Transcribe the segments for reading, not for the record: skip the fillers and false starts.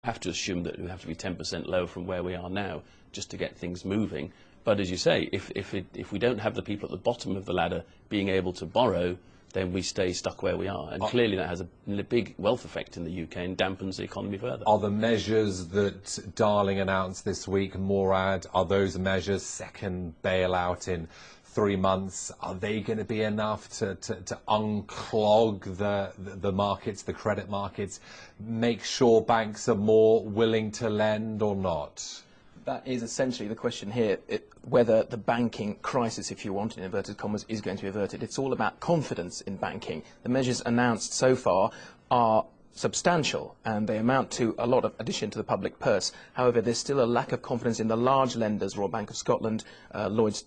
have to assume that we have to be 10% lower from where we are now just to get things moving. But as you say, if we don't have the people at the bottom of the ladder being able to borrow, then we stay stuck where we are. And clearly that has a big wealth effect in the UK and dampens the economy further. Are the measures that Darling announced this week, Morad, are those measures, second bailout in 3 months, are they going to be enough to unclog the markets, the credit markets, make sure banks are more willing to lend or not? That is essentially the question here, whether the banking crisis, if you want, in inverted commas, is going to be averted. It's all about confidence in banking. The measures announced so far are substantial and they amount to a lot of addition to the public purse. However, there's still a lack of confidence in the large lenders, Royal Bank of Scotland, Lloyds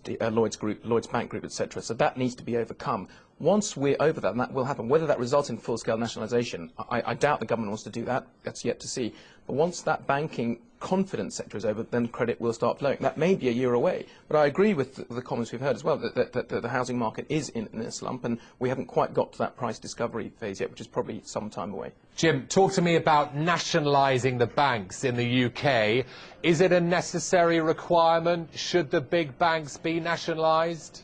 Group, Lloyds Bank Group, etc. So that needs to be overcome. Once we're over that, and that will happen, whether that results in full-scale nationalisation, I doubt the government wants to do that. That's yet to see. But once that banking confidence sector is over, then credit will start flowing. That may be a year away, but I agree with the comments we've heard as well, that the housing market is in a slump, and we haven't quite got to that price discovery phase yet, which is probably some time away. Jim, talk to me about nationalising the banks in the UK. Is it a necessary requirement? Should the big banks be nationalised?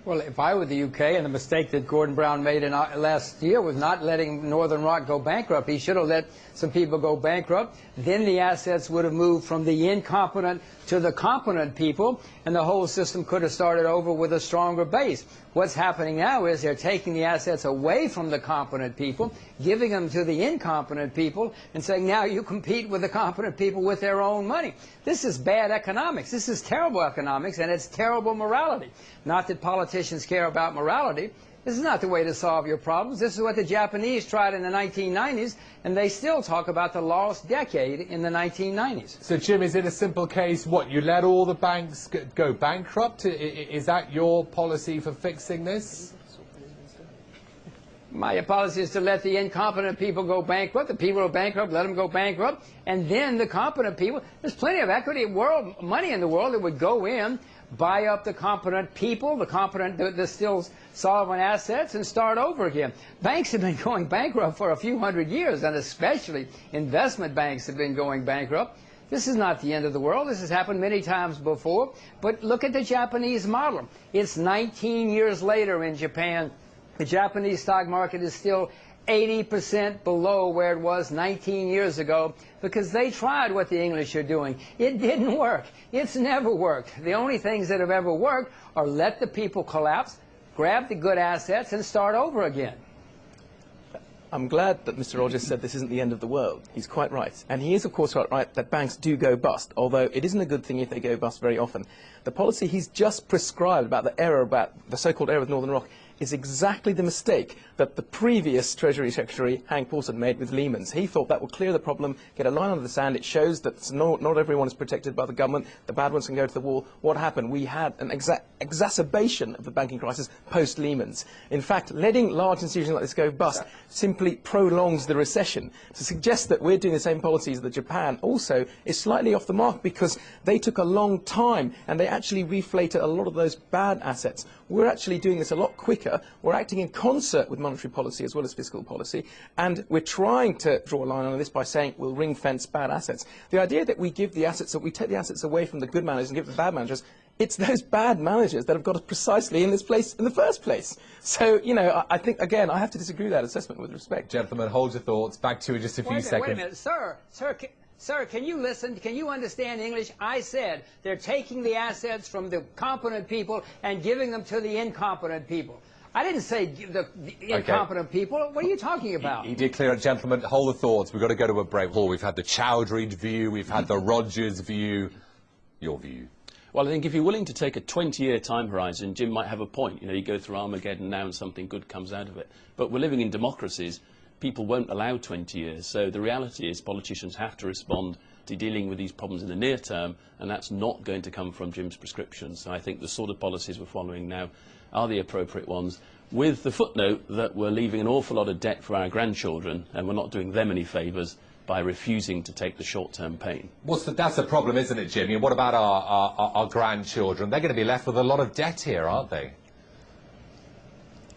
Well, if I were the UK, and the mistake that Gordon Brown made last year was not letting Northern Rock go bankrupt, he should have let some people go bankrupt. Then the assets would have moved from the incompetent to the competent people, and the whole system could have started over with a stronger base. What's happening now is they're taking the assets away from the competent people, giving them to the incompetent people, and saying, now you compete with the competent people with their own money. This is bad economics. This is terrible economics, and it's terrible morality. Not that politicians care about morality. This is not the way to solve your problems. This is what the Japanese tried in the 1990s, and they still talk about the lost decade in the 1990s. So, Jim, is it a simple case, what, you let all the banks go bankrupt? Is that your policy for fixing this? My policy is to let the incompetent people go bankrupt. The people who are bankrupt, let them go bankrupt. And then the competent people, there's plenty of equity, money in the world that would go in, buy up the competent people, the competent, the still solvent assets, and start over again. Banks have been going bankrupt for a few hundred years, and especially investment banks have been going bankrupt. This is not the end of the world. This has happened many times before. But look at the Japanese model. It's 19 years later in Japan. The Japanese stock market is still 80% below where it was 19 years ago, because they tried what the English are doing. It didn't work. It's never worked. The only things that have ever worked are let the people collapse, grab the good assets, and start over again. I'm glad that Mr. Rogers said this isn't the end of the world. He's quite right. And he is, of course, quite right that banks do go bust, although it isn't a good thing if they go bust very often. The policy he's just prescribed about the error, about the so-called error with Northern Rock, is exactly the mistake that the previous Treasury Secretary, Hank Paulson, made with Lehman's. He thought that would clear the problem, get a line under the sand. It shows that not everyone is protected by the government. The bad ones can go to the wall. What happened? We had an exacerbation of the banking crisis post-Lehman's. In fact, letting large institutions like this go bust simply prolongs the recession. To suggest that we're doing the same policies that Japan also is slightly off the mark, because they took a long time and they actually reflated a lot of those bad assets. We're actually doing this a lot quicker. We're acting in concert with monetary policy as well as fiscal policy, and we're trying to draw a line on this by saying we'll ring-fence bad assets. The idea that we give the assets, that we take the assets away from the good managers and give them to the bad managers, it's those bad managers that have got us precisely in this place in the first place. So, you know, I think, again, I have to disagree with that assessment with respect. Gentlemen, hold your thoughts. Back to you in just a few seconds. Wait a minute, Sir, can you listen? Can you understand English? I said they're taking the assets from the competent people and giving them to the incompetent people. I didn't say the incompetent people. What are you talking about? He did clear it. Gentlemen, hold the thoughts. We've got to go to a break. We've had the Chowdhury view. We've had the Rogers view. Your view? Well, I think if you're willing to take a 20-year time horizon, Jim might have a point. You know, you go through Armageddon now and something good comes out of it. But we're living in democracies. People won't allow 20 years. So the reality is politicians have to respond to dealing with these problems in the near term, and that's not going to come from Jim's prescription. So I think the sort of policies we're following now are the appropriate ones, with the footnote that we're leaving an awful lot of debt for our grandchildren, and we're not doing them any favours by refusing to take the short-term pain. That's a problem, isn't it, Jimmy? And what about our grandchildren? They're going to be left with a lot of debt here, aren't they?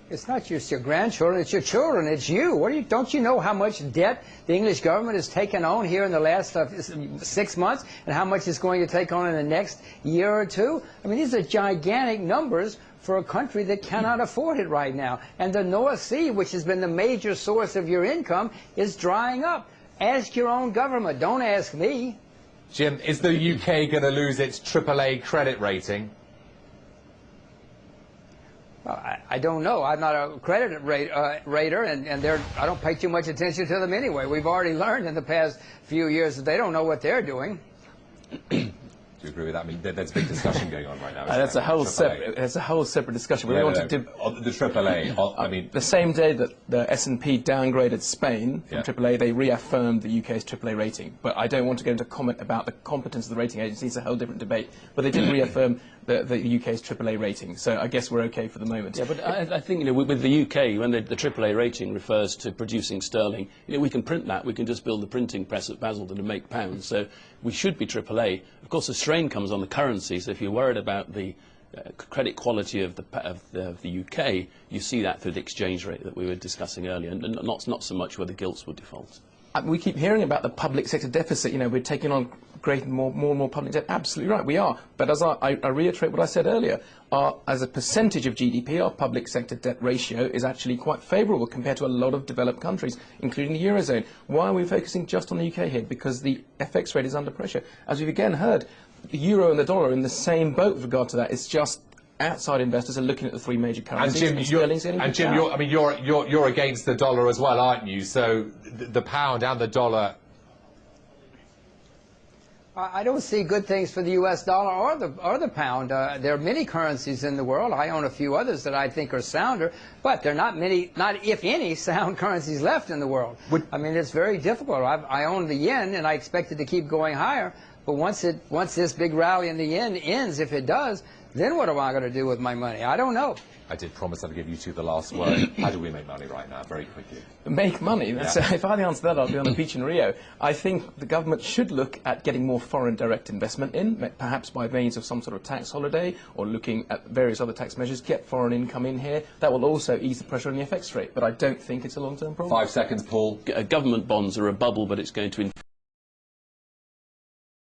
It's not just your grandchildren, it's your children, it's you. Don't you know how much debt the English government has taken on here in the last 6 months, and how much it's going to take on in the next year or two? I mean, these are gigantic numbers for a country that cannot afford it right now. And the North Sea, which has been the major source of your income, is drying up. Ask your own government, don't ask me. Jim, is the UK going to lose its AAA credit rating? Well, I don't know. I'm not a credit rater, and I don't pay too much attention to them anyway. We've already learned in the past few years that they don't know what they're doing. Do you agree with that? I mean, there's a big discussion going on right now. That's a whole separate discussion. We wanted to the AAA. I mean, the same day that the S&P downgraded Spain from AAA, they reaffirmed the UK's AAA rating. But I don't want to go into comment about the competence of the rating agency. It's a whole different debate. But they did reaffirm the UK's AAA rating. So I guess we're okay for the moment. Yeah, but I think with the UK, when the AAA rating refers to producing sterling, we can print that. We can just build the printing press at Basildon and make pounds. So we should be AAA. Of course, the strain comes on the currency. So if you're worried about the credit quality of the UK, you see that through the exchange rate that we were discussing earlier, and not so much where the gilts will default. We keep hearing about the public sector deficit. We're taking on more and more public debt. Absolutely right, we are. But as I reiterate what I said earlier, as a percentage of GDP, our public sector debt ratio is actually quite favourable compared to a lot of developed countries, including the Eurozone. Why are we focusing just on the UK here? Because the FX rate is under pressure. As we've again heard, the euro and the dollar are in the same boat with regard to that. It's just outside investors are looking at the three major currencies. And Jim, you're against the dollar as well, aren't you? So the pound and the dollar. I don't see good things for the U.S. dollar or the pound. There are many currencies in the world. I own a few others that I think are sounder, but there are not if any, sound currencies left in the world. I mean, it's very difficult. I own the yen, and I expect it to keep going higher. But once this big rally in the yen ends, if it does, then what am I going to do with my money? I don't know. I did promise I'd give you two the last word. How do we make money right now, very quickly? Make money? If I had the answer to that, I'd be on the beach in Rio. I think the government should look at getting more foreign direct investment in, perhaps by means of some sort of tax holiday or looking at various other tax measures, get foreign income in here. That will also ease the pressure on the FX rate, but I don't think it's a long-term problem. 5 seconds, Paul. Government bonds are a bubble, but it's going to